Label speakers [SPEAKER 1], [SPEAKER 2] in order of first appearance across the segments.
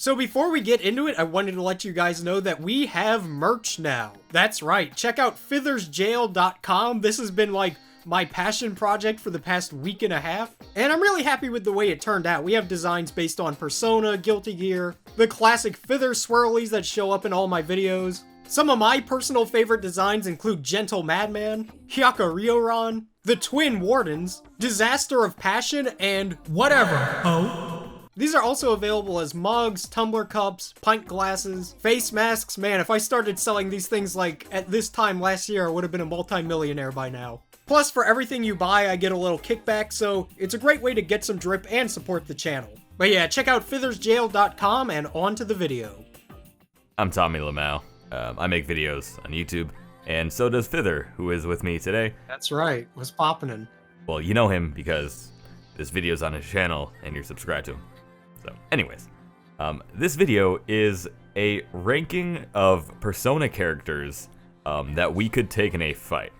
[SPEAKER 1] So before we get into it, I wanted to let you guys know that we have merch now. That's right, check out fithersjail.com. This has been like my passion project for the past week and a half, and I'm really happy with the way it turned out. We have designs based on Persona, Guilty Gear, the classic Fither swirlies that show up in all my videos. Some of my personal favorite designs include Gentle Madman, Hyakuryoran, the Twin Wardens, Disaster of Passion, and Whatever. These are also available as mugs, tumbler cups, pint glasses, face masks. Man, if I started selling these things like at this time last year, I would have been a multi-millionaire by now. Plus, for everything you buy, I get a little kickback, so it's a great way to get some drip and support the channel. But yeah, check out fithersjail.com and on to the video.
[SPEAKER 2] I'm Tommylmao. I make videos on YouTube, and so does Fither, who is with me today.
[SPEAKER 1] That's right, what's poppin'?
[SPEAKER 2] Well, you know him because this video's on his channel and you're subscribed to him. So, anyways, this video is a ranking of Persona characters that we could take in a fight.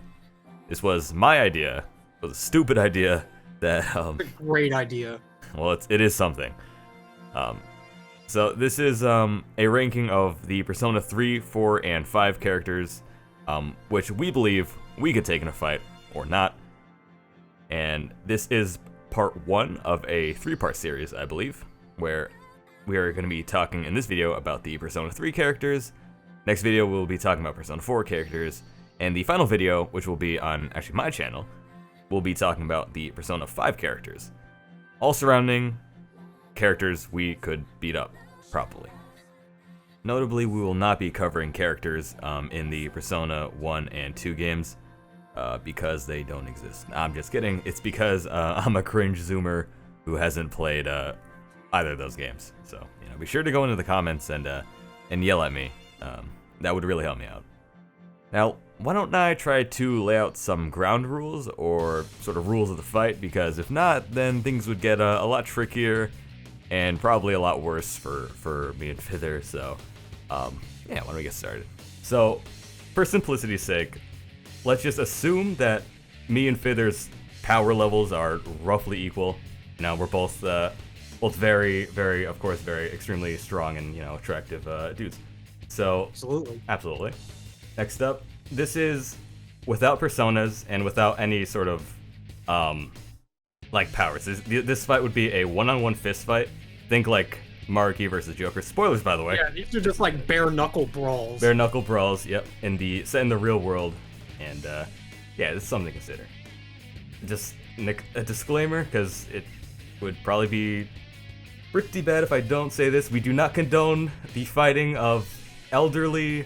[SPEAKER 2] This was my idea. It was a stupid idea that...
[SPEAKER 1] a great idea.
[SPEAKER 2] Well, it is something. So this is a ranking of the Persona 3, 4, and 5 characters, which we believe we could take in a fight, or not. And this is part 1 of a 3-part series, I believe, where we are going to be talking in this video about the Persona 3 characters. Next video, we'll be talking about Persona 4 characters. And the final video, which will be on actually my channel, we'll be talking about the Persona 5 characters. All surrounding characters we could beat up properly. Notably, we will not be covering characters in the Persona 1 and 2 games because they don't exist. I'm just kidding. It's because I'm a cringe zoomer who hasn't played either of those games. So, be sure to go into the comments and yell at me. That would really help me out. Now, why don't I try to lay out some ground rules or sort of rules of the fight, because if not, then things would get a lot trickier and probably a lot worse for me and Fither. So, yeah, why don't we get started? So, for simplicity's sake, let's just assume that me and Fither's power levels are roughly equal. We're both very, very, of course, very extremely strong and, attractive dudes. So, absolutely. Next up, this is without personas and without any sort of, powers. This fight would be a one-on-one fist fight. Think like Maruki versus Joker. Spoilers, by the way.
[SPEAKER 1] Yeah, these are just like bare-knuckle brawls.
[SPEAKER 2] Bare-knuckle brawls, yep. Set in the real world. And, yeah, this is something to consider. Just a disclaimer, because it would probably be pretty bad if I don't say this. We do not condone the fighting of elderly,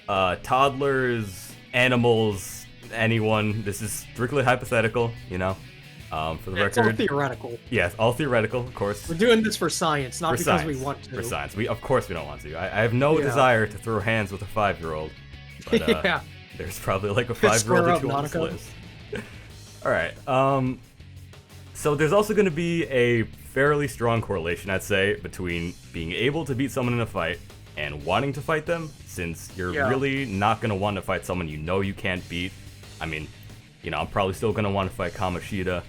[SPEAKER 2] toddlers, animals, anyone. This is strictly hypothetical, for the record.
[SPEAKER 1] It's all theoretical.
[SPEAKER 2] Yes, all theoretical, of course.
[SPEAKER 1] We're doing this for science, not because we want to.
[SPEAKER 2] For science. Of course we don't want to. I have no desire to throw hands with a 5-year-old. But,
[SPEAKER 1] yeah.
[SPEAKER 2] There's probably like a 5-year-old or two on this list. Alright, so there's also going to be a fairly strong correlation, I'd say, between being able to beat someone in a fight and wanting to fight them, since you're really not going to want to fight someone you can't beat. I mean, I'm probably still going to want to fight Kamoshida,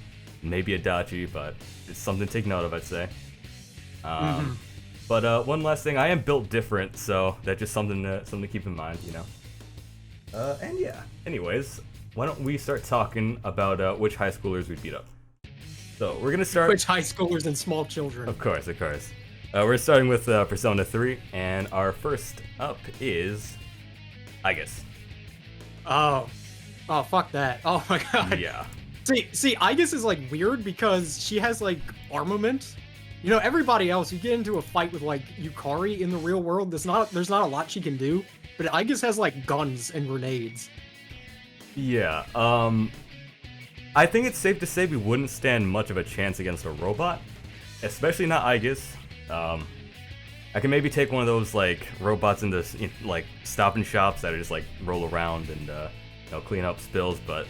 [SPEAKER 2] maybe Adachi, but it's something to take note of, I'd say. But one last thing, I am built different, so that's just something to keep in mind, And yeah, anyways, why don't we start talking about which high schoolers we beat up. So we're going to start...
[SPEAKER 1] Which high schoolers and small children.
[SPEAKER 2] Of course. We're starting with Persona 3, and our first up is Aigis.
[SPEAKER 1] Oh, fuck that. Oh my god.
[SPEAKER 2] Yeah.
[SPEAKER 1] See, Aigis is like weird because she has like armament. Everybody else, you get into a fight with like Yukari in the real world, there's not a lot she can do, but Aigis has like guns and grenades.
[SPEAKER 2] Yeah. I think it's safe to say we wouldn't stand much of a chance against a robot, especially not Aigis. I can maybe take one of those like robots into like stop and shops that are just like roll around and clean up spills, but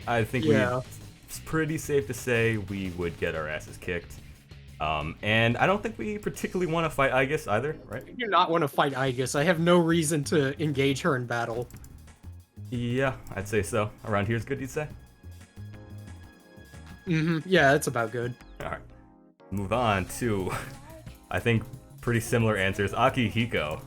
[SPEAKER 2] I think it's pretty safe to say we would get our asses kicked. And I don't think we particularly want to fight Aigis either, right?
[SPEAKER 1] I do not want to fight Aigis. I have no reason to engage her in battle.
[SPEAKER 2] Yeah, I'd say so. Around here is good, you'd say?
[SPEAKER 1] Yeah, that's about good.
[SPEAKER 2] Alright. Move on to, I think, pretty similar answers. Akihiko.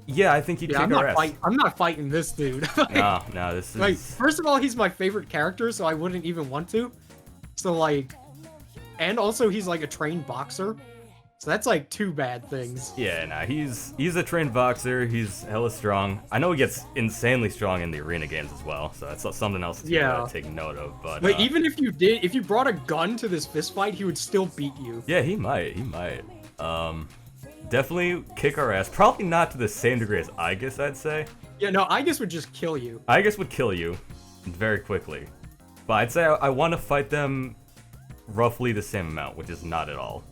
[SPEAKER 2] Yeah, I think he'd kick our ass.
[SPEAKER 1] I'm not fighting this dude.
[SPEAKER 2] No, this is...
[SPEAKER 1] Like, first of all, he's my favorite character, so I wouldn't even want to. So, like... And also, he's, like, a trained boxer. So that's, like, two bad things.
[SPEAKER 2] Yeah, nah, he's a trained boxer. He's hella strong. I know he gets insanely strong in the arena games as well, so that's something else to take note of. But
[SPEAKER 1] even if you brought a gun to this fist fight, he would still beat you.
[SPEAKER 2] Yeah, he might. Definitely kick our ass. Probably not to the same degree as Aegis, I'd say.
[SPEAKER 1] Yeah, no, Aegis would just kill you.
[SPEAKER 2] Aegis would kill you very quickly. But I'd say I want to fight them roughly the same amount, which is not at all.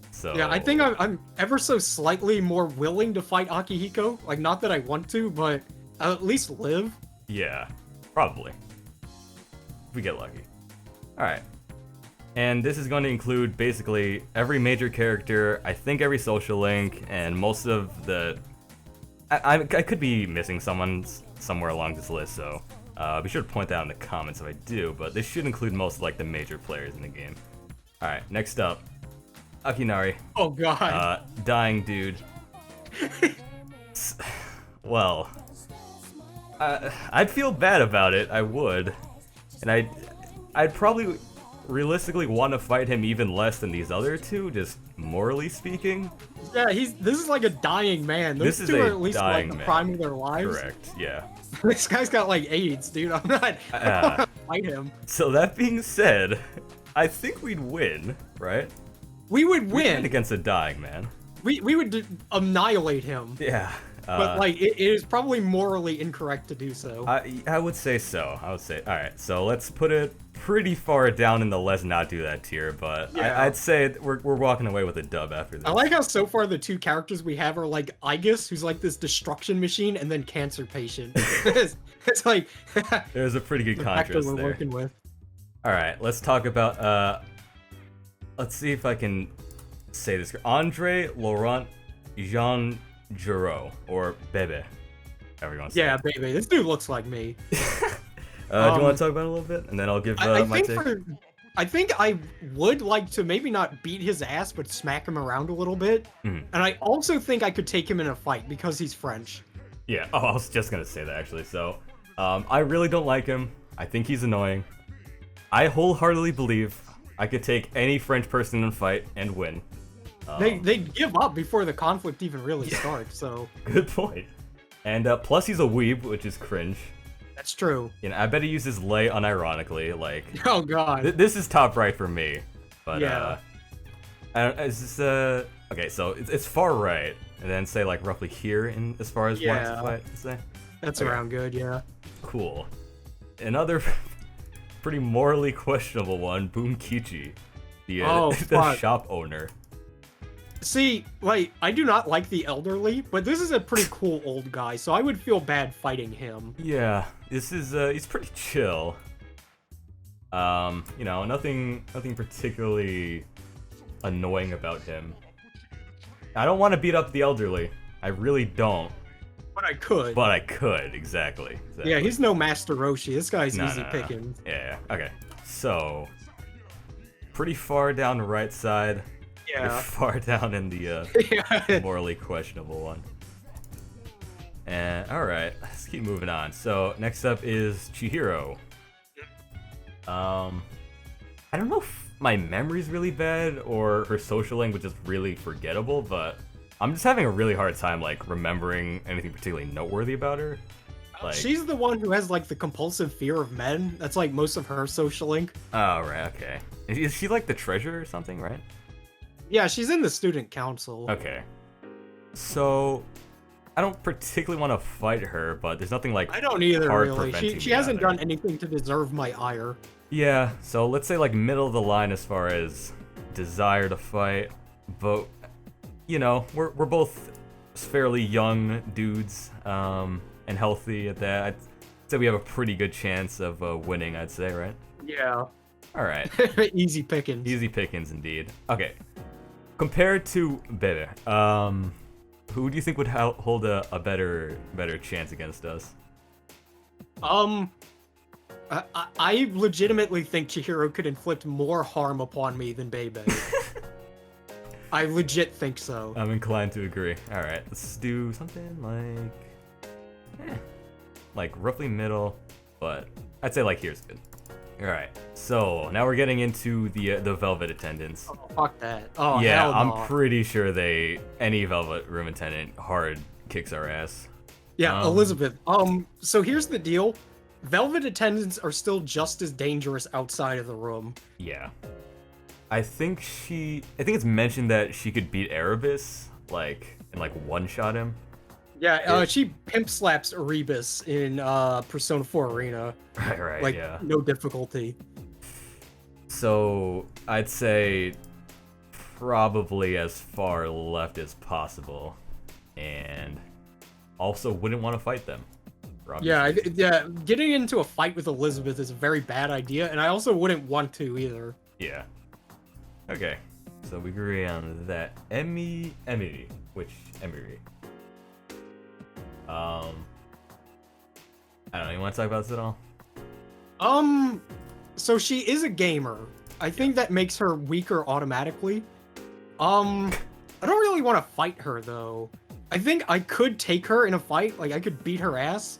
[SPEAKER 2] So
[SPEAKER 1] yeah, I think I'm ever so slightly more willing to fight Akihiko. Like, not that I want to, but I'll at least live.
[SPEAKER 2] Yeah, probably. If we get lucky. Alright. And this is going to include basically every major character, I think every social link, and most of the... I could be missing someone somewhere along this list, so be sure to point that out in the comments if I do, but this should include most of like the major players in the game. Alright, next up. Akinari.
[SPEAKER 1] Oh god.
[SPEAKER 2] Dying dude. Well, I'd feel bad about it, I would. And I'd probably realistically want to fight him even less than these other two, just morally speaking.
[SPEAKER 1] Yeah, this is like a dying man. Those two are at least like the prime of their lives.
[SPEAKER 2] Correct, yeah.
[SPEAKER 1] This guy's got like AIDS, dude. I don't wanna fight him.
[SPEAKER 2] So that being said, I think we'd win, right?
[SPEAKER 1] We would win
[SPEAKER 2] against a dying man.
[SPEAKER 1] We would annihilate him.
[SPEAKER 2] Yeah.
[SPEAKER 1] But like it is probably morally incorrect to do so.
[SPEAKER 2] I would say so. I would say. All right. So let's put it pretty far down in the let's not do that tier. But yeah. I'd say we're walking away with a dub after this.
[SPEAKER 1] I like how so far the two characters we have are like Aegis, who's like this destruction machine, and then cancer patient. it's like
[SPEAKER 2] there's a pretty good contrast
[SPEAKER 1] we're
[SPEAKER 2] there.
[SPEAKER 1] Working with.
[SPEAKER 2] All right. Let's talk about. Let's see if I can say this. Andre Laurent Jean Giraud, or Bebe, however you want to say it.
[SPEAKER 1] Bebe. This dude looks like me.
[SPEAKER 2] Do you want to talk about it a little bit? And then I'll give my take.
[SPEAKER 1] I think I would like to maybe not beat his ass, but smack him around a little bit. And I also think I could take him in a fight because he's French.
[SPEAKER 2] Yeah, I was just going to say that, actually. So, I really don't like him. I think he's annoying. I wholeheartedly believe I could take any French person in a fight and win.
[SPEAKER 1] They give up before the conflict even really starts, so...
[SPEAKER 2] Good point. And plus he's a weeb, which is cringe.
[SPEAKER 1] That's true.
[SPEAKER 2] You know, I bet he uses lay unironically, like...
[SPEAKER 1] Oh god.
[SPEAKER 2] This is top right for me. But,
[SPEAKER 1] yeah.
[SPEAKER 2] is this, okay, so it's far right. And then say, like, roughly here in as far as wants to fight, say?
[SPEAKER 1] That's around good, yeah.
[SPEAKER 2] Cool. Another pretty morally questionable one, Boom Kichi. The shop owner.
[SPEAKER 1] See, like, I do not like the elderly, but this is a pretty cool old guy, so I would feel bad fighting him.
[SPEAKER 2] Yeah, this is, he's pretty chill. You know, nothing particularly annoying about him. I don't want to beat up the elderly. I really don't.
[SPEAKER 1] But I could.
[SPEAKER 2] But I could, exactly.
[SPEAKER 1] Yeah, he's no Master Roshi. This guy's easy picking.
[SPEAKER 2] Yeah, okay. So, pretty far down the right side.
[SPEAKER 1] Yeah.
[SPEAKER 2] You're far down in the morally questionable one. And alright, let's keep moving on. So next up is Chihiro. I don't know if my memory's really bad or her social language is really forgettable, but I'm just having a really hard time like remembering anything particularly noteworthy about her. Like,
[SPEAKER 1] she's the one who has like the compulsive fear of men. That's like most of her social link.
[SPEAKER 2] Oh right, okay. Is she like the treasurer or something, right?
[SPEAKER 1] Yeah, she's in the student council.
[SPEAKER 2] Okay. So, I don't particularly want to fight her, but there's nothing like
[SPEAKER 1] I don't either, really. She hasn't done anything to deserve my ire.
[SPEAKER 2] Yeah, so let's say like middle of the line as far as desire to fight, but you know, we're both fairly young dudes, and healthy at that. I'd say we have a pretty good chance of winning, I'd say, right?
[SPEAKER 1] Yeah.
[SPEAKER 2] Alright.
[SPEAKER 1] Easy pickings.
[SPEAKER 2] Easy pickings indeed. Okay. Compared to Bebe, who do you think would hold a better chance against us?
[SPEAKER 1] I legitimately think Chihiro could inflict more harm upon me than Bebe. I legit think so.
[SPEAKER 2] I'm inclined to agree. All right, let's do something like roughly middle, but I'd say like here's good. All right, so now we're getting into the velvet attendants.
[SPEAKER 1] Oh, fuck that. Oh,
[SPEAKER 2] yeah,
[SPEAKER 1] hell no.
[SPEAKER 2] I'm pretty sure any velvet room attendant hard kicks our ass.
[SPEAKER 1] Yeah, Elizabeth. So here's the deal. Velvet attendants are still just as dangerous outside of the room.
[SPEAKER 2] Yeah. I think it's mentioned that she could beat Erebus, and one-shot him.
[SPEAKER 1] Yeah, she pimp slaps Erebus in Persona 4 Arena.
[SPEAKER 2] Right, yeah.
[SPEAKER 1] No difficulty.
[SPEAKER 2] So, I'd say probably as far left as possible. And also wouldn't want to fight them.
[SPEAKER 1] Yeah, getting into a fight with Elizabeth is a very bad idea, and I also wouldn't want to either.
[SPEAKER 2] Yeah. Okay, so we agree on that. Which Emiri? I don't know, you want to talk about this at all?
[SPEAKER 1] So she is a gamer. I think that makes her weaker automatically. I don't really want to fight her, though. I think I could take her in a fight, like I could beat her ass,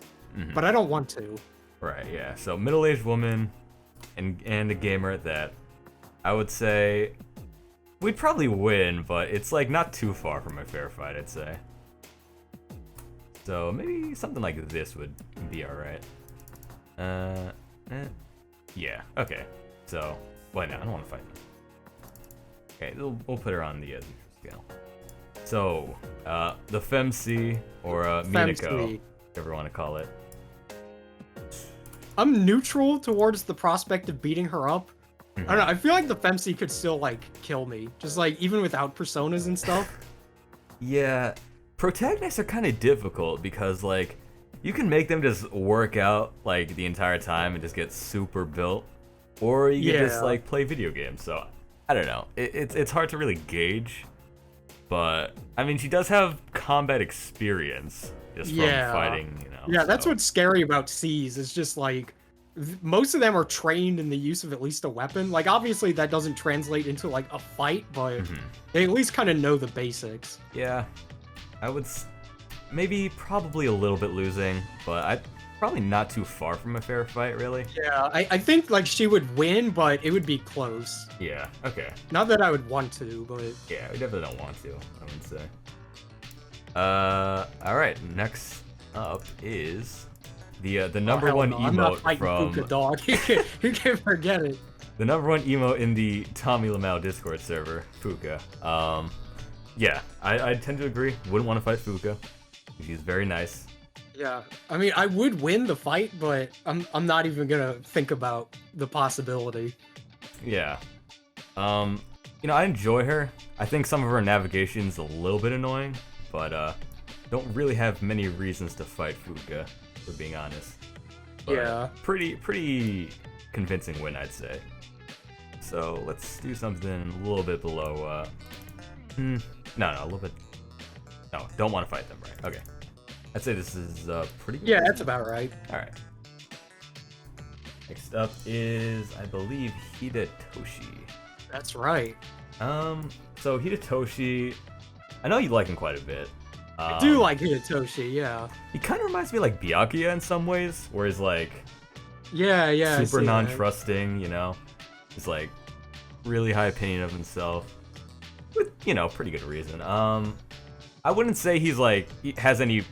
[SPEAKER 1] but I don't want to.
[SPEAKER 2] Right, yeah. So middle-aged woman and a gamer at that. I would say we'd probably win, but it's like not too far from a fair fight, I'd say. So maybe something like this would be alright. Yeah, okay. So, why not? I don't want to fight them. Okay, we'll put her on the neutral scale. So, the Femc, or Minako, whatever you want to call it.
[SPEAKER 1] I'm neutral towards the prospect of beating her up. I don't know, I feel like the Femc could still, kill me. Just, even without personas and stuff.
[SPEAKER 2] Yeah, protagonists are kind of difficult because, you can make them just work out, the entire time and just get super built. Or you can just, play video games. So, I don't know. It's hard to really gauge. But, I mean, she does have combat experience just from fighting,
[SPEAKER 1] Yeah, that's what's scary about C's. It's just, most of them are trained in the use of at least a weapon. Obviously, that doesn't translate into, a fight, but they at least kind of know the basics.
[SPEAKER 2] Yeah, I would probably a little bit losing, but probably not too far from a fair fight, really.
[SPEAKER 1] Yeah, I think, she would win, but it would be close.
[SPEAKER 2] Yeah, okay.
[SPEAKER 1] Not that I would want to, but...
[SPEAKER 2] Yeah, we definitely don't want to, I would say. Alright, next up is the number one emote
[SPEAKER 1] I'm not fighting
[SPEAKER 2] from...
[SPEAKER 1] Fuka, dog. You can forget it.
[SPEAKER 2] The number one emote in the Tommylmao Discord server, Fuka. Yeah, I tend to agree. Wouldn't want to fight Fuka. She's very nice.
[SPEAKER 1] Yeah, I mean, I would win the fight, but I'm not even gonna think about the possibility.
[SPEAKER 2] Yeah. I enjoy her. I think some of her navigation's a little bit annoying, but don't really have many reasons to fight Fuka, for being honest. But
[SPEAKER 1] yeah.
[SPEAKER 2] Pretty convincing win, I'd say. So let's do something a little bit below. No, a little bit. No, don't want to fight them, right? Okay. I'd say this is pretty good.
[SPEAKER 1] Yeah, that's about right.
[SPEAKER 2] Alright. Next up is, I believe, Hidetoshi.
[SPEAKER 1] That's right.
[SPEAKER 2] So Hidetoshi, I know you like him quite a bit.
[SPEAKER 1] I do like Hidetoshi, yeah.
[SPEAKER 2] He kind of reminds me of Byakuya in some ways, where he's
[SPEAKER 1] yeah,
[SPEAKER 2] super non-trusting, He's really high opinion of himself. With, pretty good reason. I wouldn't say he has any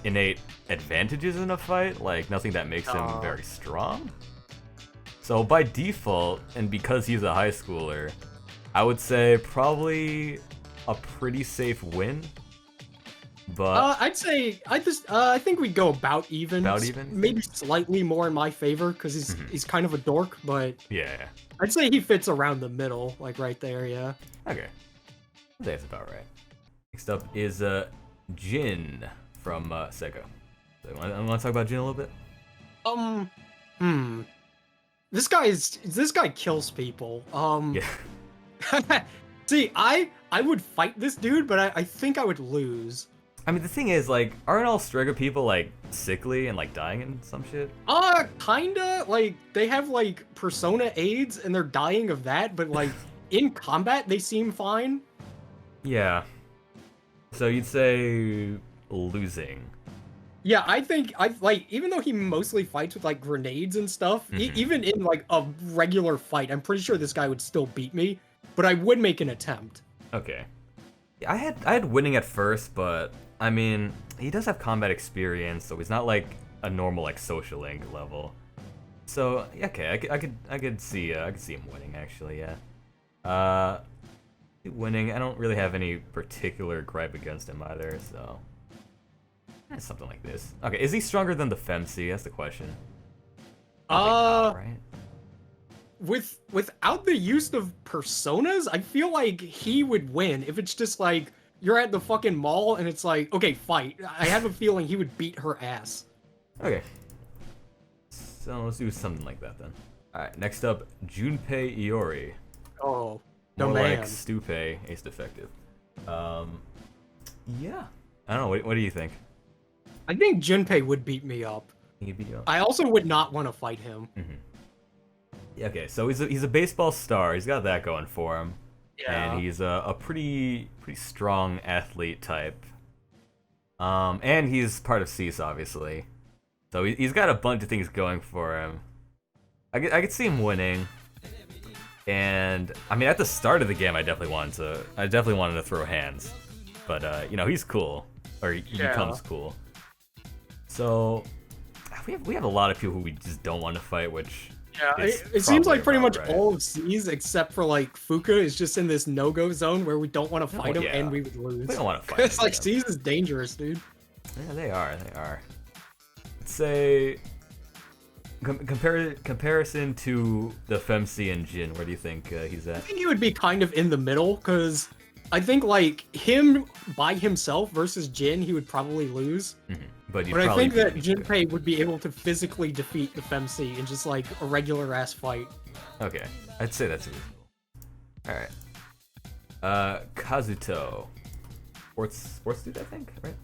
[SPEAKER 2] innate advantages in a fight, nothing that makes him very strong. So by default, and because he's a high schooler, I would say probably a pretty safe win. But
[SPEAKER 1] I'd say I think we'd go about even.
[SPEAKER 2] About even?
[SPEAKER 1] Maybe slightly more in my favor because he's kind of a dork, but
[SPEAKER 2] yeah.
[SPEAKER 1] I'd say he fits around the middle, right there, yeah.
[SPEAKER 2] Okay. I think that's about right. Next up is Jin from Sega. So I want to talk about Jin a little bit.
[SPEAKER 1] This guy kills people.
[SPEAKER 2] Yeah.
[SPEAKER 1] See, I would fight this dude, but I think I would lose.
[SPEAKER 2] I mean, the thing is, like, aren't all Striga people, like, sickly and, like, dying and some shit?
[SPEAKER 1] Kinda. Like, they have, like, persona AIDS, and they're dying of that, but, like, in combat, they seem fine.
[SPEAKER 2] Yeah. So you'd say losing.
[SPEAKER 1] Yeah, I think, like, even though he mostly fights with, like, grenades and stuff, even in, like, a regular fight, I'm pretty sure this guy would still beat me, but I would make an attempt.
[SPEAKER 2] Okay. I had winning at first, but I mean, he does have combat experience, so he's not like a normal like social link level. So okay, I could see him winning actually. Yeah. Winning. I don't really have any particular gripe against him either. So something like this. Okay, is he stronger than the Femc? That's the question.
[SPEAKER 1] Right. Without the use of personas, I feel like he would win if it's just like you're at the fucking mall and it's like, okay, fight. I have a feeling he would beat her ass.
[SPEAKER 2] Okay. So let's do something like that then. Alright, next up, Junpei Iori.
[SPEAKER 1] Oh, the
[SPEAKER 2] More
[SPEAKER 1] man.
[SPEAKER 2] like Stupei, Ace Defective. Yeah. I don't know, what do you think?
[SPEAKER 1] I think Junpei would beat me up.
[SPEAKER 2] He'd beat you up?
[SPEAKER 1] I also would not want to fight him.
[SPEAKER 2] Okay, so he's a baseball star. He's got that going for him.
[SPEAKER 1] Yeah.
[SPEAKER 2] And he's a pretty strong athlete type. And he's part of Cease, obviously. So he's got a bunch of things going for him. I could see him winning. And I mean, at the start of the game, I definitely wanted to throw hands. But you know, he's cool, or he becomes cool. So we have a lot of people who we just don't want to fight, which.
[SPEAKER 1] Yeah, it seems like pretty much all of C's except for like Fuka is just in this no-go zone where we don't want to fight him and we would lose.
[SPEAKER 2] We don't want to fight him.
[SPEAKER 1] It's like C's is dangerous, dude.
[SPEAKER 2] Yeah, they are. Let's say comparison to the Femc and Jin, where do you think he's at?
[SPEAKER 1] I think he would be kind of in the middle, because I think like him by himself versus Jin, he would probably lose.
[SPEAKER 2] But
[SPEAKER 1] I think that Junpei would be able to physically defeat the Femc in just like a regular ass fight.
[SPEAKER 2] Okay, I'd say that's reasonable. Alright. Kazuto. Sports dude, I think, right?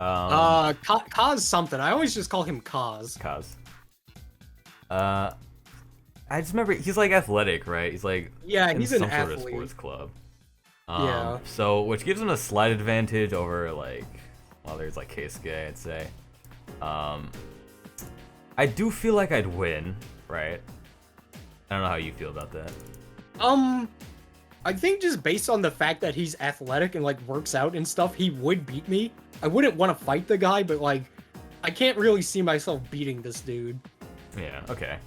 [SPEAKER 1] Kaz something. I always just call him Kaz.
[SPEAKER 2] I just remember he's like athletic, right? He's like
[SPEAKER 1] he's an
[SPEAKER 2] some
[SPEAKER 1] athlete.
[SPEAKER 2] sort of sports club.
[SPEAKER 1] Yeah.
[SPEAKER 2] So which gives him a slight advantage over like there's like Keisuke, I'd say. I do feel like I'd win, right? I don't know how you feel about that.
[SPEAKER 1] I think just based on the fact that he's athletic and like works out and stuff, he would beat me. I wouldn't want to fight the guy, but like I can't really see myself beating this dude.
[SPEAKER 2] Yeah, okay.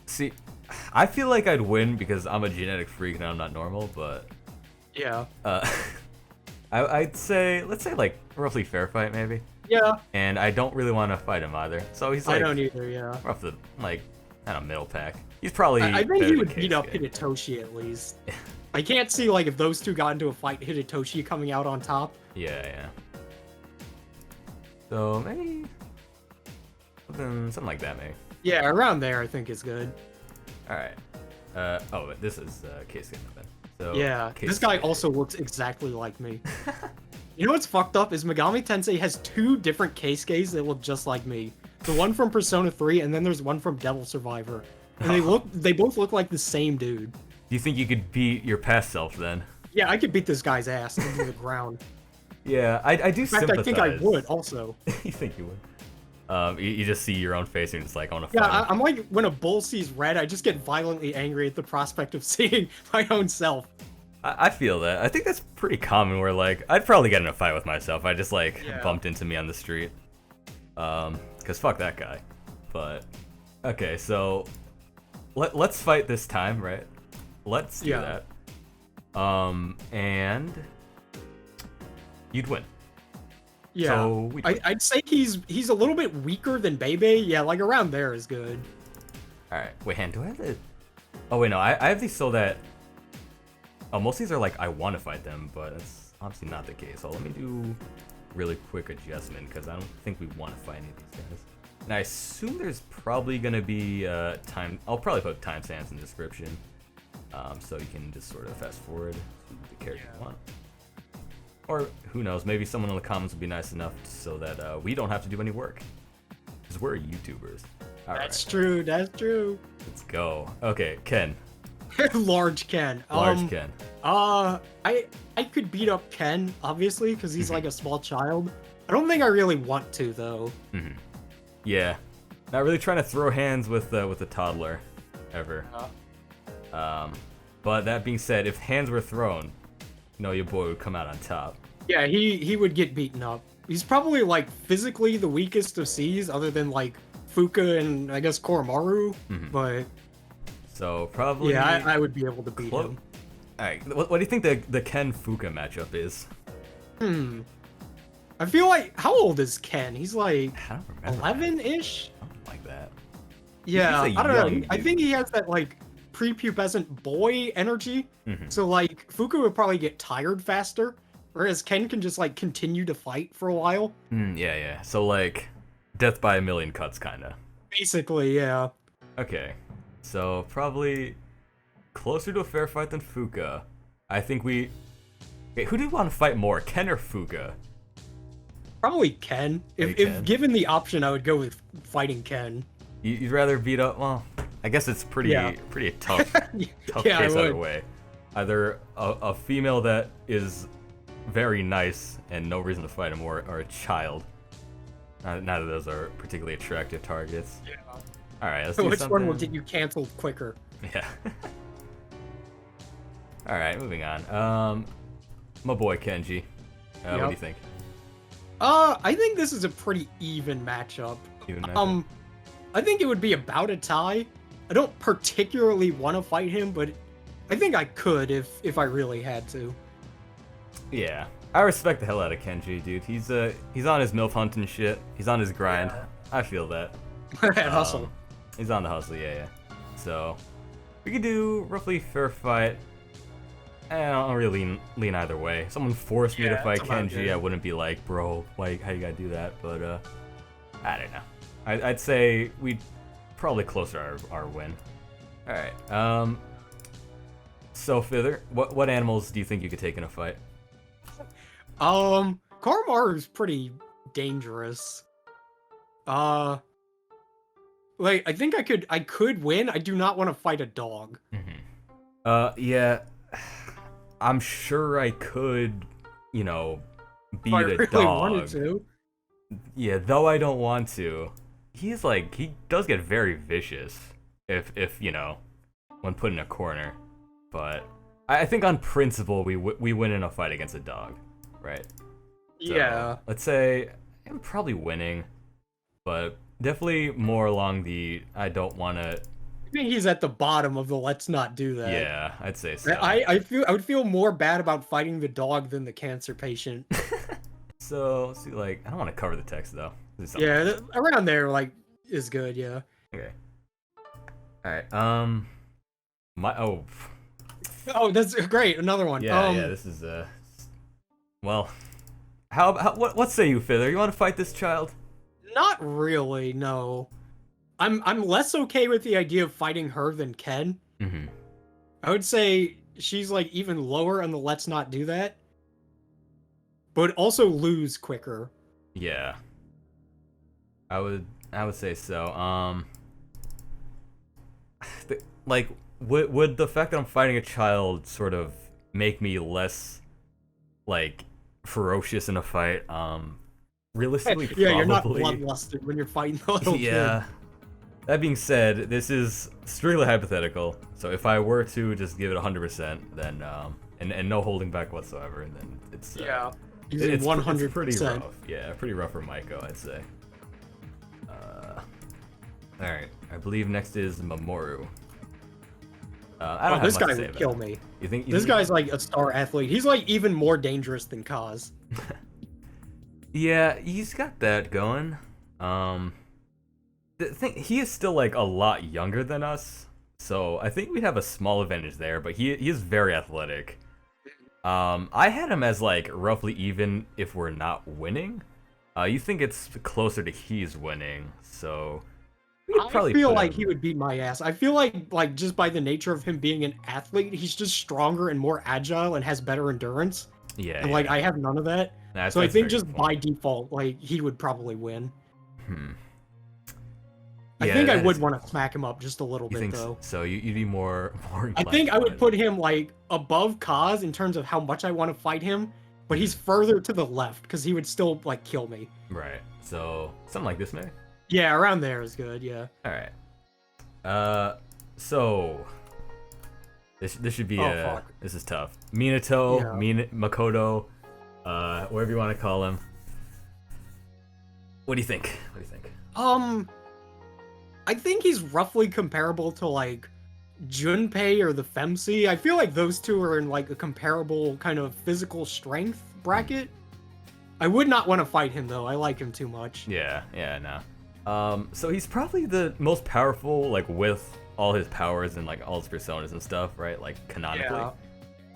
[SPEAKER 2] See, I feel like I'd win because I'm a genetic freak and I'm not normal, but
[SPEAKER 1] yeah.
[SPEAKER 2] I'd say, let's say like roughly fair fight maybe.
[SPEAKER 1] Yeah.
[SPEAKER 2] And I don't really want to fight him either. So he's like
[SPEAKER 1] I don't either, yeah.
[SPEAKER 2] Rough the like I don't know, middle pack. He's probably
[SPEAKER 1] I think he would beat up Hidetoshi at least. I can't see like if those two got into a fight, Hidetoshi coming out on top.
[SPEAKER 2] Yeah. So maybe something like that maybe.
[SPEAKER 1] Yeah, around there I think is good.
[SPEAKER 2] Alright. But this is Keisuke then. So
[SPEAKER 1] yeah,
[SPEAKER 2] Keisuke.
[SPEAKER 1] this guy also looks exactly like me. You know what's fucked up is Megami Tensei has two different Keisukes that look just like me. The one from Persona 3 and then there's one from Devil Survivor. And they both look like the same dude.
[SPEAKER 2] Do you think you could beat your past self then?
[SPEAKER 1] Yeah, I could beat this guy's ass into the ground.
[SPEAKER 2] Yeah, I do sympathize.
[SPEAKER 1] In fact, I think I would also.
[SPEAKER 2] You think you would? You just see your own face and it's like, I want to fight him.
[SPEAKER 1] I'm like, when a bull sees red, I just get violently angry at the prospect of seeing my own self.
[SPEAKER 2] I feel that. I think that's pretty common where, like, I'd probably get in a fight with myself. I just, like, bumped into me on the street. Because fuck that guy. But, okay, so, let's fight this time, right? Let's do that. And you'd win.
[SPEAKER 1] Yeah,
[SPEAKER 2] so
[SPEAKER 1] I'd say he's a little bit weaker than Bebe. Yeah, like around there is good.
[SPEAKER 2] Alright, wait, Han, do I have the... Oh, wait, no, I have these so that... Oh, most of these are like, I want to fight them, but that's obviously not the case. So let me do really quick adjustment, because I don't think we want to fight any of these guys. And I assume there's probably going to be time... I'll probably put timestamps in the description, so you can just sort of fast forward to the character you want. Or who knows, maybe someone in the comments would be nice enough so that we don't have to do any work. Because we're YouTubers.
[SPEAKER 1] That's true, that's true.
[SPEAKER 2] Let's go. Okay, Ken.
[SPEAKER 1] Large Ken.
[SPEAKER 2] Ken.
[SPEAKER 1] I could beat up Ken, obviously, because he's like a small child. I don't think I really want to, though.
[SPEAKER 2] Yeah. Not really trying to throw hands with a toddler, ever. But that being said, if hands were thrown, your boy would come out on top.
[SPEAKER 1] Yeah, he would get beaten up. He's probably, like, physically the weakest of C's, other than, like, Fuka and, I guess, Koromaru, but...
[SPEAKER 2] So, probably...
[SPEAKER 1] Yeah, I would be able to beat him.
[SPEAKER 2] Alright, what do you think the Ken-Fuka matchup is?
[SPEAKER 1] I feel like... How old is Ken? He's, like,
[SPEAKER 2] I don't remember.
[SPEAKER 1] 11-ish?
[SPEAKER 2] Something like that.
[SPEAKER 1] Yeah,
[SPEAKER 2] He's
[SPEAKER 1] I don't know.
[SPEAKER 2] dude.
[SPEAKER 1] I think he has that, like, prepubescent boy energy. So, like, Fuka would probably get tired faster, whereas Ken can just, like, continue to fight for a while.
[SPEAKER 2] Yeah. So, like, death by a million cuts, kinda.
[SPEAKER 1] Basically, yeah.
[SPEAKER 2] Okay. So, probably closer to a fair fight than Fuka. I think we... Okay, who do you want to fight more, Ken or Fuka?
[SPEAKER 1] Probably Ken. If given the option, I would go with fighting Ken.
[SPEAKER 2] You'd rather beat up... Well, I guess it's pretty tough
[SPEAKER 1] Yeah,
[SPEAKER 2] case either way. Either a female that is very nice and no reason to fight him, or a child. Neither of those are particularly attractive targets.
[SPEAKER 1] Yeah.
[SPEAKER 2] Alright, let's
[SPEAKER 1] So
[SPEAKER 2] do
[SPEAKER 1] which
[SPEAKER 2] something.
[SPEAKER 1] one will get you canceled quicker?
[SPEAKER 2] Yeah. Alright, moving on. My boy Kenji. What do you think?
[SPEAKER 1] I think this is a pretty even matchup. I think it would be about a tie. I don't particularly want to fight him, but I think I could if I really had to.
[SPEAKER 2] Yeah. I respect the hell out of Kenji, dude. He's on his MILF hunting shit. He's on his grind.
[SPEAKER 1] Yeah.
[SPEAKER 2] I feel that.
[SPEAKER 1] Hustle.
[SPEAKER 2] He's on the hustle, yeah. So, we could do roughly fair fight. I don't really lean either way. If someone forced me to fight Kenji, I wouldn't be like, bro, like, how you gotta do that? But, I don't know. I'd say we'd probably closer our win. Alright, so Fither, what animals do you think you could take in a fight?
[SPEAKER 1] Koromaru's pretty dangerous. Like, I think I could win. I do not want to fight a dog.
[SPEAKER 2] Yeah. I'm sure I could, beat
[SPEAKER 1] If I
[SPEAKER 2] a
[SPEAKER 1] really
[SPEAKER 2] dog.
[SPEAKER 1] wanted to.
[SPEAKER 2] Yeah, though I don't want to. He does get very vicious if when put in a corner. But I think on principle we win in a fight against a dog, right? So,
[SPEAKER 1] Yeah.
[SPEAKER 2] let's say I'm probably winning, but definitely more along the I don't want to.
[SPEAKER 1] I think he's at the bottom of the let's not do that.
[SPEAKER 2] Yeah, I'd say so.
[SPEAKER 1] I would feel more bad about fighting the dog than the cancer patient.
[SPEAKER 2] So, see, like, I don't want to cover the text though.
[SPEAKER 1] Yeah, around there, like, is good. Yeah.
[SPEAKER 2] Okay. All right.
[SPEAKER 1] Oh, that's great. Another one.
[SPEAKER 2] Yeah, this is well, what say you, Fither? You want to fight this child?
[SPEAKER 1] Not really. No. I'm less okay with the idea of fighting her than Ken. I would say she's like even lower on the let's not do that. But also lose quicker.
[SPEAKER 2] Yeah. I would say so. Would the fact that I'm fighting a child sort of make me less like ferocious in a fight? Realistically,
[SPEAKER 1] yeah,
[SPEAKER 2] probably.
[SPEAKER 1] You're not bloodlusted when you're fighting the little kid.
[SPEAKER 2] That being said, this is strictly hypothetical. So if I were to just give it 100%, then and no holding back whatsoever, then it's
[SPEAKER 1] it's 100%.
[SPEAKER 2] Pretty rough. Yeah, pretty rough for Maiko, I'd say. All right, I believe next is Mamoru. I don't have
[SPEAKER 1] this
[SPEAKER 2] much
[SPEAKER 1] guy
[SPEAKER 2] to say
[SPEAKER 1] would
[SPEAKER 2] about
[SPEAKER 1] kill
[SPEAKER 2] him.
[SPEAKER 1] me.
[SPEAKER 2] You think
[SPEAKER 1] This guy's like a star athlete. He's like even more dangerous than Kaz.
[SPEAKER 2] Yeah, he's got that going. The thing, he is still like a lot younger than us, so I think we'd have a small advantage there. But he is very athletic. I had him as like roughly even if we're not winning. You think it's closer to he's winning, so
[SPEAKER 1] I feel like he would beat my ass. I feel like just by the nature of him being an athlete, he's just stronger and more agile and has better endurance.
[SPEAKER 2] Yeah.
[SPEAKER 1] And, like, I have none of that. So I think just by default, like, he would probably win. I think I would want to smack him up just a little bit, though.
[SPEAKER 2] So you'd be more
[SPEAKER 1] I think I would put him, like, above Kaz in terms of how much I want to fight him, but he's further to the left, because he would still, like, kill me.
[SPEAKER 2] Right. So, something like this, maybe?
[SPEAKER 1] Yeah, around there is good, yeah.
[SPEAKER 2] Alright. So... This should be this is tough. Minato, Makoto, whatever you want to call him. What do you think?
[SPEAKER 1] I think he's roughly comparable to, like, Junpei or the Femsi. I feel like those two are in, like, a comparable kind of physical strength bracket. I would not want to fight him, though. I like him too much.
[SPEAKER 2] Yeah, no. So he's probably the most powerful, like, with all his powers and, like, all his personas and stuff, right? Like, canonically.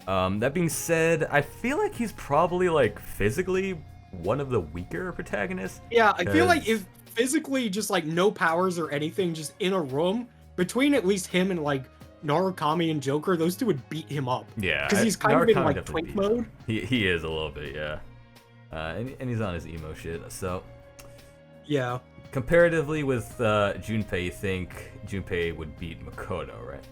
[SPEAKER 2] Yeah. That being said, I feel like he's probably, like, physically one of the weaker protagonists.
[SPEAKER 1] Yeah, I feel like if physically just, like, no powers or anything, just in a room, between at least him and, like, Narukami and Joker, those two would beat him up.
[SPEAKER 2] Yeah.
[SPEAKER 1] Because he's kind of in, like, twink mode.
[SPEAKER 2] He is a little bit, yeah. And he's on his emo shit, so...
[SPEAKER 1] Yeah.
[SPEAKER 2] Comparatively with Junpei, you think Junpei would beat Makoto, right?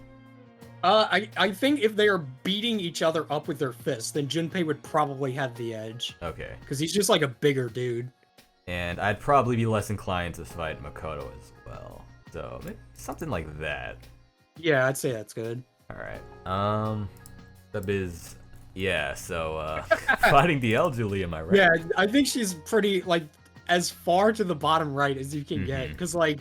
[SPEAKER 1] I think if they are beating each other up with their fists, then Junpei would probably have the edge.
[SPEAKER 2] Okay.
[SPEAKER 1] Because he's just like a bigger dude.
[SPEAKER 2] And I'd probably be less inclined to fight Makoto as well. So maybe something like that.
[SPEAKER 1] Yeah, I'd say that's good.
[SPEAKER 2] Alright. That is... Yeah, so, fighting the elderly, am I right?
[SPEAKER 1] Yeah, I think she's pretty, like, as far to the bottom right as you can get. Because, like,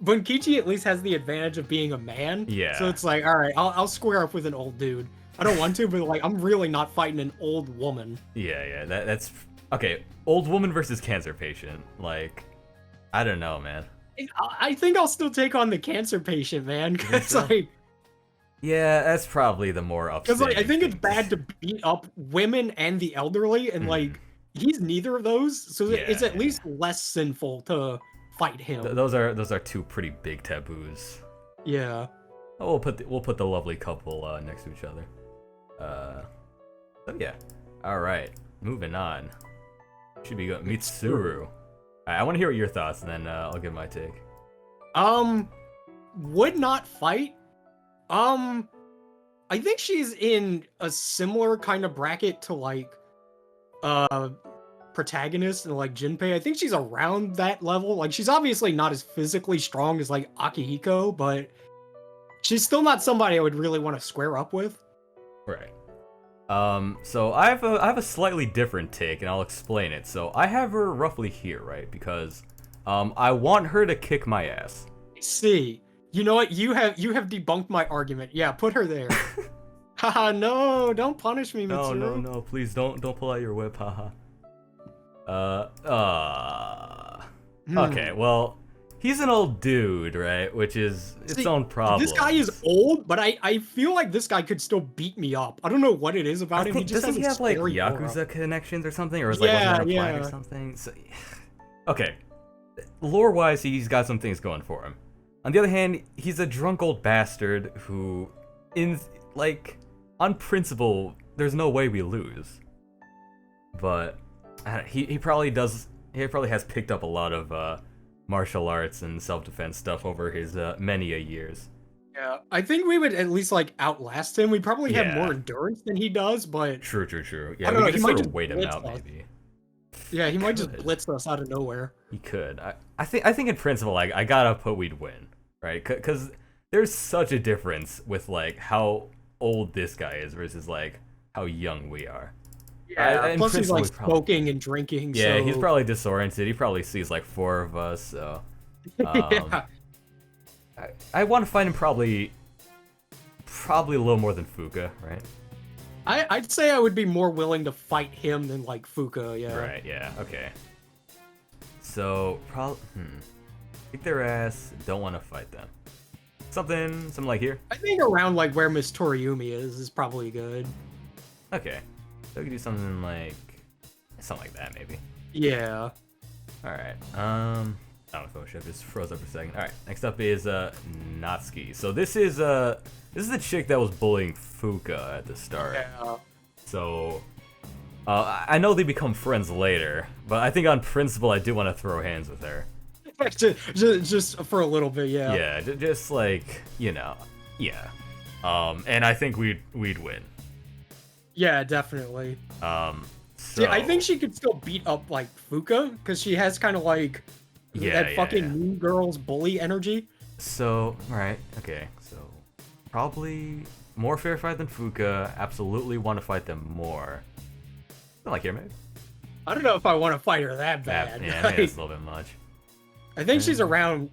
[SPEAKER 1] Bunkichi at least has the advantage of being a man.
[SPEAKER 2] Yeah.
[SPEAKER 1] So it's like, alright, I'll square up with an old dude. I don't want to, but, like, I'm really not fighting an old woman.
[SPEAKER 2] Yeah, that's... Okay, old woman versus cancer patient. Like, I don't know, man.
[SPEAKER 1] I think I'll still take on the cancer patient, man. Because, like...
[SPEAKER 2] Yeah, that's probably the more upsetting.
[SPEAKER 1] Because, like, I think it's bad to beat up women and the elderly, and, like, he's neither of those, so it's at least less sinful to fight him.
[SPEAKER 2] Those are two pretty big taboos.
[SPEAKER 1] Yeah.
[SPEAKER 2] Oh, we'll put the lovely couple next to each other. So yeah. All right, moving on. Should be good. Mitsuru. All right, I want to hear your thoughts, and then I'll give my take.
[SPEAKER 1] Would not fight. I think she's in a similar kind of bracket to, like, protagonist and, like, Junpei. I think she's around that level. Like, she's obviously not as physically strong as, like, Akihiko, but she's still not somebody I would really want to square up with.
[SPEAKER 2] Right. So I have a slightly different take, and I'll explain it. So I have her roughly here, right? Because I want her to kick my ass.
[SPEAKER 1] See, you know what? You have debunked my argument. Yeah, put her there. Haha, no, don't punish me, Mitsuru.
[SPEAKER 2] No, please don't pull out your whip, haha. Okay, well, he's an old dude, right? Which is its own problem.
[SPEAKER 1] This guy is old, but I feel like this guy could still beat me up. I don't know what it is about him. He just
[SPEAKER 2] doesn't he have like Yakuza connections or something, or is like wasn't on a planet or something? So, okay, lore-wise, he's got some things going for him. On the other hand, he's a drunk old bastard who, on principle, there's no way we lose. But he probably does. He probably has picked up a lot of martial arts and self-defense stuff over his many a years.
[SPEAKER 1] Yeah, I think we would at least like outlast him. We probably have more endurance than he does, but
[SPEAKER 2] true. Yeah, we could sort of wait him out, maybe.
[SPEAKER 1] Yeah, he might just blitz us out of nowhere.
[SPEAKER 2] He could. I think in principle, like, I gotta put we'd win, right? Because there's such a difference with like how old this guy is versus like how young we are.
[SPEAKER 1] Yeah, plus he's like smoking and drinking.
[SPEAKER 2] Yeah,
[SPEAKER 1] so...
[SPEAKER 2] he's probably disoriented. He probably sees like 4 of us. So, yeah. I want to find him probably a little more than Fuka, right?
[SPEAKER 1] I'd say I would be more willing to fight him than like Fuka. Yeah.
[SPEAKER 2] Right. Yeah. Okay. So kick their ass. Don't want to fight them. Something like here.
[SPEAKER 1] I think around like where Miss Toriumi is probably good.
[SPEAKER 2] Okay. So we could do something like that, maybe.
[SPEAKER 1] Yeah.
[SPEAKER 2] All right. I don't know if Photoshop just froze up for a second. All right. Next up is Natsuki. So this is the chick that was bullying Fuka at the start.
[SPEAKER 1] Yeah.
[SPEAKER 2] So I know they become friends later, but I think on principle I do want to throw hands with her.
[SPEAKER 1] just for a little bit, yeah.
[SPEAKER 2] Yeah, just like, yeah. And I think we'd win.
[SPEAKER 1] Yeah, definitely.
[SPEAKER 2] So
[SPEAKER 1] Yeah, I think she could still beat up like Fuka because she has kind of like that fucking Mean Girls bully energy.
[SPEAKER 2] So, right, okay, so probably more fair fight than Fuka. Absolutely want to fight them more. Not like here, maybe.
[SPEAKER 1] I don't know if I want to fight her that bad.
[SPEAKER 2] Yeah, maybe it's a little bit much.
[SPEAKER 1] I think she's around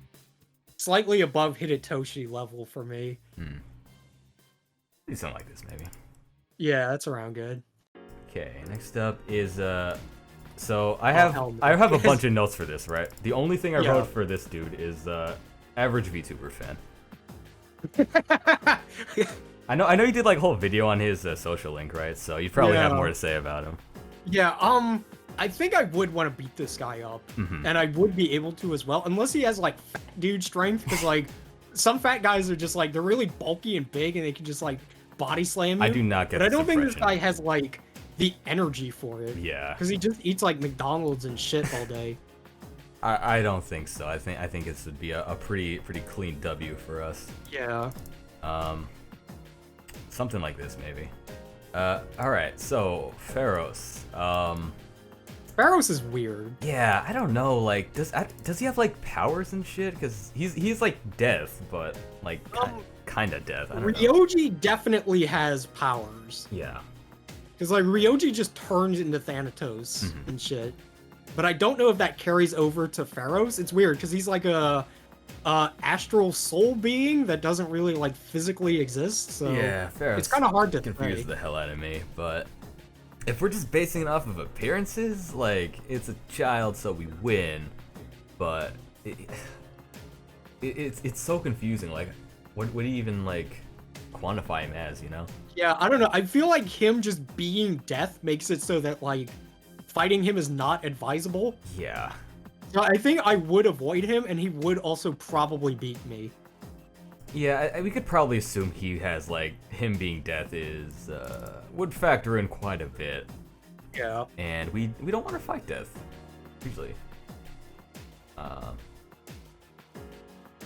[SPEAKER 1] slightly above Hidetoshi level for me.
[SPEAKER 2] Do something like this, maybe.
[SPEAKER 1] Yeah, that's around good.
[SPEAKER 2] Okay, next up is so I have a bunch of notes for this, right? The only thing I wrote for this dude is average VTuber fan. I know you did like a whole video on his social link, right? So you probably have more to say about him.
[SPEAKER 1] Yeah, I think I would want to beat this guy up, and I would be able to as well, unless he has like fat dude strength, because like some fat guys are just like they're really bulky and big, and they can just like body slam you.
[SPEAKER 2] I do not get.
[SPEAKER 1] But I don't think this guy has like the energy for it.
[SPEAKER 2] Yeah.
[SPEAKER 1] Because he just eats like McDonald's and shit all day.
[SPEAKER 2] I don't think so. I think this would be a pretty clean W for us.
[SPEAKER 1] Yeah.
[SPEAKER 2] Something like this maybe. All right. So Pharos.
[SPEAKER 1] Pharos is weird.
[SPEAKER 2] Yeah, I don't know. Like, does he have like powers and shit? Because he's like death, but like kind of death. I don't know.
[SPEAKER 1] Ryoji definitely has powers.
[SPEAKER 2] Yeah.
[SPEAKER 1] Because like Ryoji just turns into Thanatos and shit. But I don't know if that carries over to Pharos. It's weird because he's like a astral soul being that doesn't really like physically exist. So
[SPEAKER 2] yeah, Pharos.
[SPEAKER 1] It's kind of hard to
[SPEAKER 2] confuse the hell out of me. But if we're just basing it off of appearances, like it's a child, so we win. But it's so confusing. Like, what do you even like quantify him as? You know?
[SPEAKER 1] Yeah, I don't know. I feel like him just being death makes it so that like fighting him is not advisable.
[SPEAKER 2] Yeah.
[SPEAKER 1] So I think I would avoid him, and he would also probably beat me.
[SPEAKER 2] Yeah, we could probably assume he has like him being death is would factor in quite a bit.
[SPEAKER 1] Yeah.
[SPEAKER 2] And we don't want to fight death usually.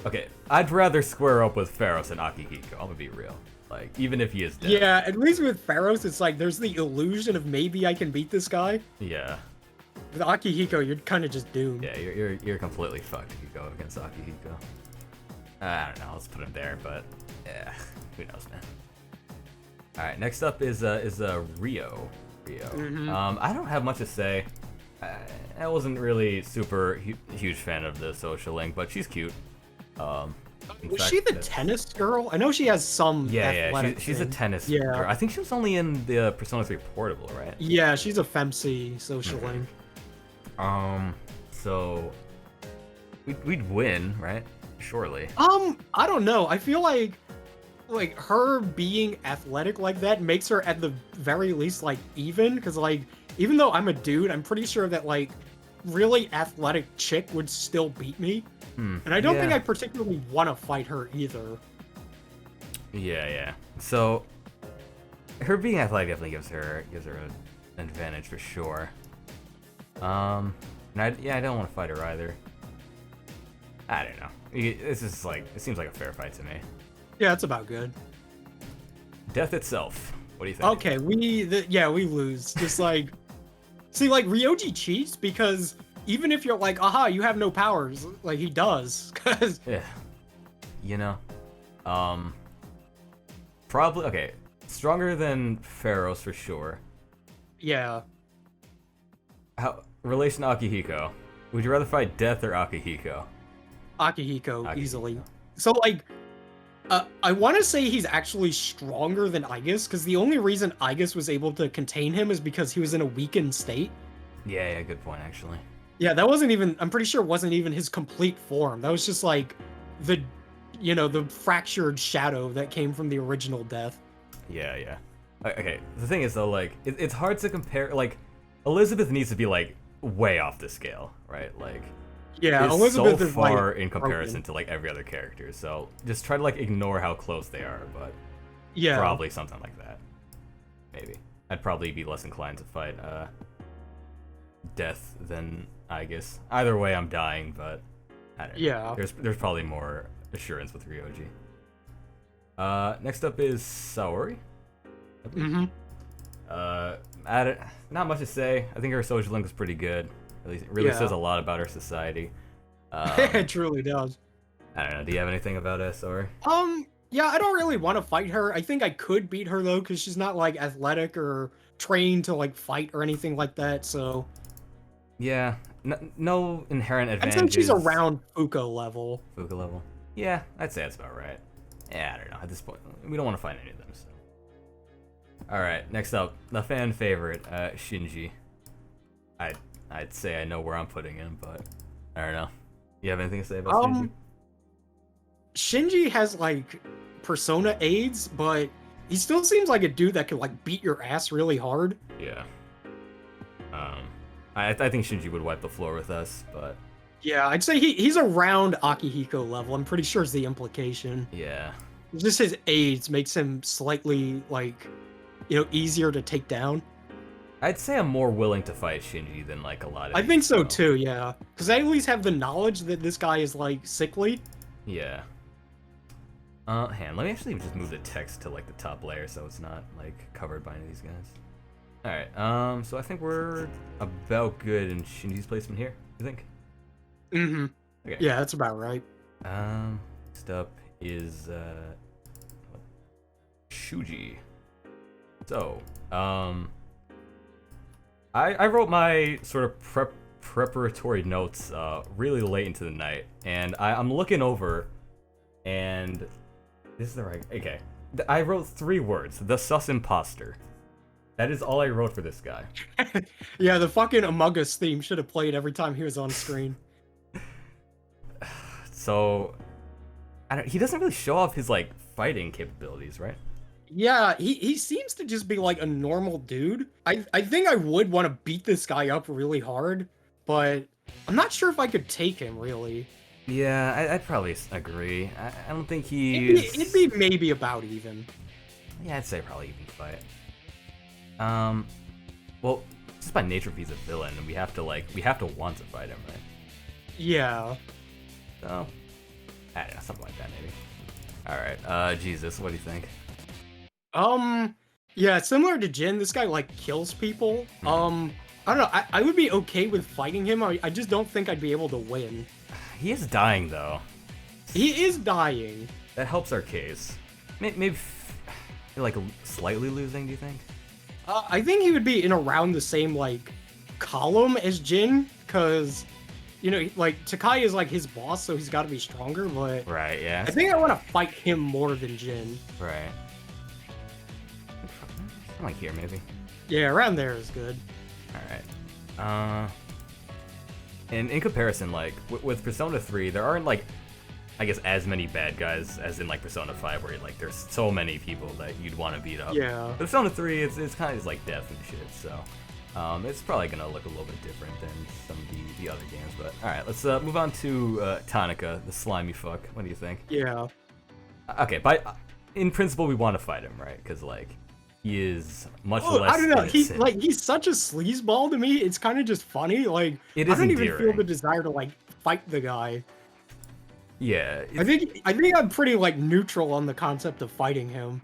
[SPEAKER 2] Okay, I'd rather square up with Pharos and Akihiko. I'm gonna be real. Like, even if he is dead.
[SPEAKER 1] Yeah, at least with Pharos, it's like there's the illusion of maybe I can beat this guy.
[SPEAKER 2] Yeah.
[SPEAKER 1] With Akihiko, you're kind of just doomed.
[SPEAKER 2] Yeah, you're completely fucked if you go against Akihiko. I don't know. Let's put him there, but yeah, who knows, man. All right, next up is Rio. I don't have much to say. I wasn't really super huge fan of the social link, but she's cute.
[SPEAKER 1] Was she the tennis girl? I know she has some.
[SPEAKER 2] Yeah, she's a tennis girl. I think she was only in the Persona 3 Portable, right?
[SPEAKER 1] Yeah, she's a femc social link.
[SPEAKER 2] So we'd win, right? Surely.
[SPEAKER 1] I don't know. I feel like her being athletic like that makes her at the very least like even, because like even though I'm a dude, I'm pretty sure that like really athletic chick would still beat me. And I don't think I particularly want to fight her either.
[SPEAKER 2] Yeah. So her being athletic definitely gives her an advantage for sure. And I don't want to fight her either. I don't know. This is like, it seems like a fair fight to me.
[SPEAKER 1] Yeah, it's about good.
[SPEAKER 2] Death itself. What do you think?
[SPEAKER 1] Okay, we lose. Just like, see, like Ryoji cheats because even if you're like, aha, you have no powers, like he does. Cause
[SPEAKER 2] yeah, probably okay. Stronger than Pharos for sure.
[SPEAKER 1] Yeah.
[SPEAKER 2] How relation to Akihiko? Would you rather fight Death or Akihiko?
[SPEAKER 1] Akihiko. Easily. So like, I want to say he's actually stronger than Aigis, because the only reason Aigis was able to contain him is because he was in a weakened state.
[SPEAKER 2] Yeah, good point actually.
[SPEAKER 1] Yeah, that wasn't even, I'm pretty sure it wasn't even his complete form. That was just like the fractured shadow that came from the original Death.
[SPEAKER 2] Yeah. Okay, the thing is though, like, it's hard to compare, like, Elizabeth needs to be like way off the scale, right? Like,
[SPEAKER 1] yeah,
[SPEAKER 2] Elizabeth is so far in comparison to like every other character. So just try to like ignore how close they are, but
[SPEAKER 1] yeah,
[SPEAKER 2] probably something like that, maybe. I'd probably be less inclined to fight Death than Aegis. Either way, I'm dying, but I don't know.
[SPEAKER 1] Yeah.
[SPEAKER 2] There's probably more assurance with Ryoji. Next up is Saori.
[SPEAKER 1] Mm-hmm.
[SPEAKER 2] Not much to say. I think her social link is pretty good. At least it really says a lot about her society.
[SPEAKER 1] It truly does.
[SPEAKER 2] I don't know. Do you have anything about Saori?
[SPEAKER 1] Yeah, I don't really want to fight her. I think I could beat her though, because she's not like athletic or trained to like fight or anything like that. So
[SPEAKER 2] yeah, no inherent
[SPEAKER 1] I'd
[SPEAKER 2] advantages.
[SPEAKER 1] say she's around Fuko level.
[SPEAKER 2] Fuka level. Yeah, I'd say that's about right. Yeah, I don't know. At this point, we don't want to fight any of them. So. All right, next up, the fan favorite, Shinji. I'd say I know where I'm putting him, but I don't know. You have anything to say about Shinji?
[SPEAKER 1] Shinji has like persona aids, but he still seems like a dude that could like beat your ass really hard.
[SPEAKER 2] Yeah. I think Shinji would wipe the floor with us, but
[SPEAKER 1] yeah, I'd say he's around Akihiko level. I'm pretty sure is the implication.
[SPEAKER 2] yeah.
[SPEAKER 1] Just his aids makes him slightly like, easier to take down.
[SPEAKER 2] I'd say I'm more willing to fight Shinji than like a lot of.
[SPEAKER 1] I think so too, yeah. Because I at least have the knowledge that this guy is like sickly.
[SPEAKER 2] Yeah. Let me actually just move the text to like the top layer so it's not like covered by any of these guys. Alright, so I think we're about good in Shinji's placement here, you think?
[SPEAKER 1] Mm-hmm.
[SPEAKER 2] Okay.
[SPEAKER 1] Yeah, that's about right.
[SPEAKER 2] Next up is Shuji. So, I wrote my sort of preparatory notes really late into the night, and I'm looking over, and this is the right. Okay, I wrote 3 words: the sus imposter. That is all I wrote for this guy.
[SPEAKER 1] Yeah, the fucking Among Us theme should have played every time he was on screen.
[SPEAKER 2] So, he doesn't really show off his like fighting capabilities, right?
[SPEAKER 1] Yeah, he seems to just be like a normal dude. I think I would want to beat this guy up really hard, but I'm not sure if I could take him really.
[SPEAKER 2] Yeah, I'd probably agree. I don't think he's...
[SPEAKER 1] It'd be maybe about even.
[SPEAKER 2] Yeah, I'd say probably even fight. Well, just by nature, if he's a villain, we have to want to fight him, right?
[SPEAKER 1] Yeah.
[SPEAKER 2] So, I don't know, something like that maybe. Alright, Jesus, what do you think?
[SPEAKER 1] Yeah, similar to Jin, this guy like kills people. I don't know, I would be okay with fighting him. I just don't think I'd be able to win.
[SPEAKER 2] He is dying though.
[SPEAKER 1] He is dying.
[SPEAKER 2] That helps our case. Maybe like slightly losing, do you think?
[SPEAKER 1] I think he would be in around the same like column as Jin, because like Takai is like his boss, so he's got to be stronger. But
[SPEAKER 2] right, yeah.
[SPEAKER 1] I think I want to fight him more than Jin.
[SPEAKER 2] Right. Like here, maybe.
[SPEAKER 1] Yeah, around there is good.
[SPEAKER 2] All right. And in comparison, like with Persona 3, there aren't like, I guess, as many bad guys as in like Persona 5, where like there's so many people that you'd want to beat up.
[SPEAKER 1] Yeah.
[SPEAKER 2] But Persona 3, it's kind of just like death and shit. So, it's probably gonna look a little bit different than some of the other games. But all right, let's move on to Tanaka, the slimy fuck. What do you think?
[SPEAKER 1] Yeah.
[SPEAKER 2] Okay, in principle, we want to fight him, right? Because like. He is much less.
[SPEAKER 1] I don't know.
[SPEAKER 2] Innocent.
[SPEAKER 1] He's such a sleazeball to me. It's kind of just funny. Like I don't even feel the desire to like fight the guy.
[SPEAKER 2] Yeah.
[SPEAKER 1] I think I'm pretty like neutral on the concept of fighting him.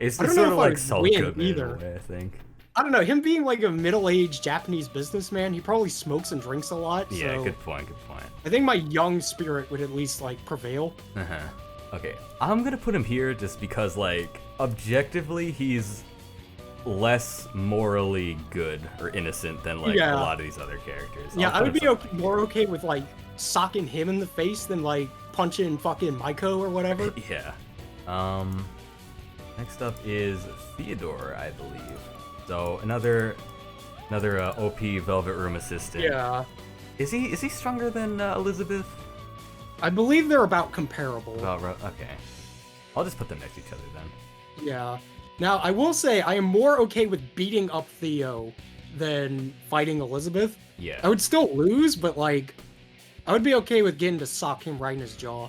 [SPEAKER 2] It's sort of like Sulka
[SPEAKER 1] either.
[SPEAKER 2] Way, I think.
[SPEAKER 1] I don't know. Him being like a middle-aged Japanese businessman, he probably smokes and drinks a lot.
[SPEAKER 2] Yeah.
[SPEAKER 1] So
[SPEAKER 2] Good point. Good point.
[SPEAKER 1] I think my young spirit would at least like prevail.
[SPEAKER 2] Okay, I'm gonna put him here just because, like, objectively, he's less morally good or innocent than, like, a lot of these other characters.
[SPEAKER 1] Yeah, I would be more okay with, like, socking him in the face than, like, punching fucking Maiko or whatever.
[SPEAKER 2] Yeah. Next up is Theodore, I believe. So, another OP Velvet Room assistant.
[SPEAKER 1] Yeah.
[SPEAKER 2] Is he stronger than Elizabeth?
[SPEAKER 1] I believe they're about comparable.
[SPEAKER 2] Okay. I'll just put them next to each other then.
[SPEAKER 1] Yeah. Now, I will say I am more okay with beating up Theo than fighting Elizabeth.
[SPEAKER 2] Yeah.
[SPEAKER 1] I would still lose, but, like, I would be okay with getting to sock him right in his jaw.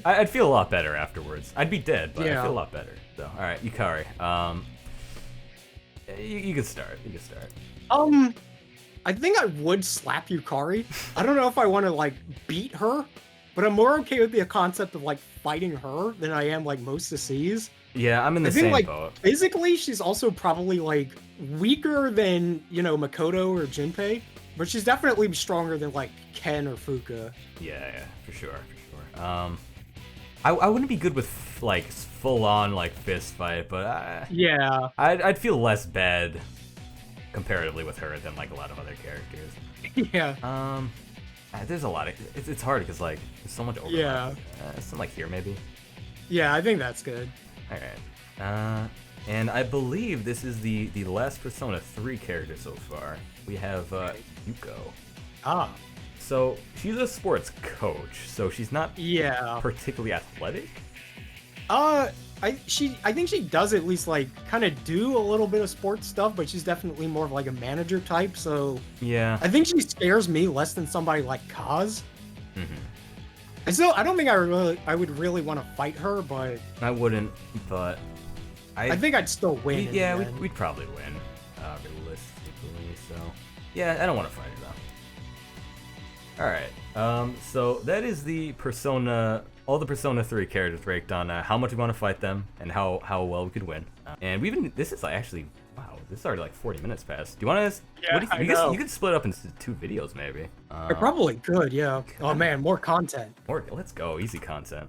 [SPEAKER 2] I'd feel a lot better afterwards. I'd be dead, but I'd
[SPEAKER 1] Yeah.
[SPEAKER 2] feel a lot better. So, all right, Yukari. You can start. You can start.
[SPEAKER 1] I think I would slap Yukari. I don't know if I want to like beat her, but I'm more okay with the concept of like fighting her than I am like most of C's.
[SPEAKER 2] Yeah, I'm in the
[SPEAKER 1] I think
[SPEAKER 2] same
[SPEAKER 1] like
[SPEAKER 2] boat.
[SPEAKER 1] physically she's also probably like weaker than, you know, Makoto or Jinpei, but she's definitely stronger than like Ken or Fuka.
[SPEAKER 2] Yeah, for sure, for sure. I wouldn't be good with like full on like fist fight, but
[SPEAKER 1] Yeah.
[SPEAKER 2] I'd feel less bad comparatively with her than like a lot of other characters.
[SPEAKER 1] Yeah.
[SPEAKER 2] There's a lot of it's hard because like there's so much overlap.
[SPEAKER 1] Yeah.
[SPEAKER 2] Something like here maybe.
[SPEAKER 1] Yeah, I think that's good.
[SPEAKER 2] All right. And I believe this is the last Persona 3 character so far. We have Yuko.
[SPEAKER 1] Ah.
[SPEAKER 2] So she's a sports coach, so she's not
[SPEAKER 1] Yeah.
[SPEAKER 2] particularly athletic.
[SPEAKER 1] I think she does at least like kind of do a little bit of sports stuff, but she's definitely more of like a manager type. So
[SPEAKER 2] Yeah.
[SPEAKER 1] I think she scares me less than somebody like Kaz.
[SPEAKER 2] Mm-hmm.
[SPEAKER 1] I don't think I would really want to fight her, but
[SPEAKER 2] I wouldn't, but
[SPEAKER 1] I think I'd still win.
[SPEAKER 2] Yeah, we'd probably win, realistically. So yeah, I don't want to fight her though. All right. So that is the Persona. All the Persona 3 characters raked on how much we want to fight them and how well we could win. And this is like actually, wow, this is already like 40 minutes past. Do you want to?
[SPEAKER 1] Yeah, I know.
[SPEAKER 2] You could split up into 2 videos maybe.
[SPEAKER 1] I probably could, yeah. Oh man, more content.
[SPEAKER 2] Or let's go, easy content.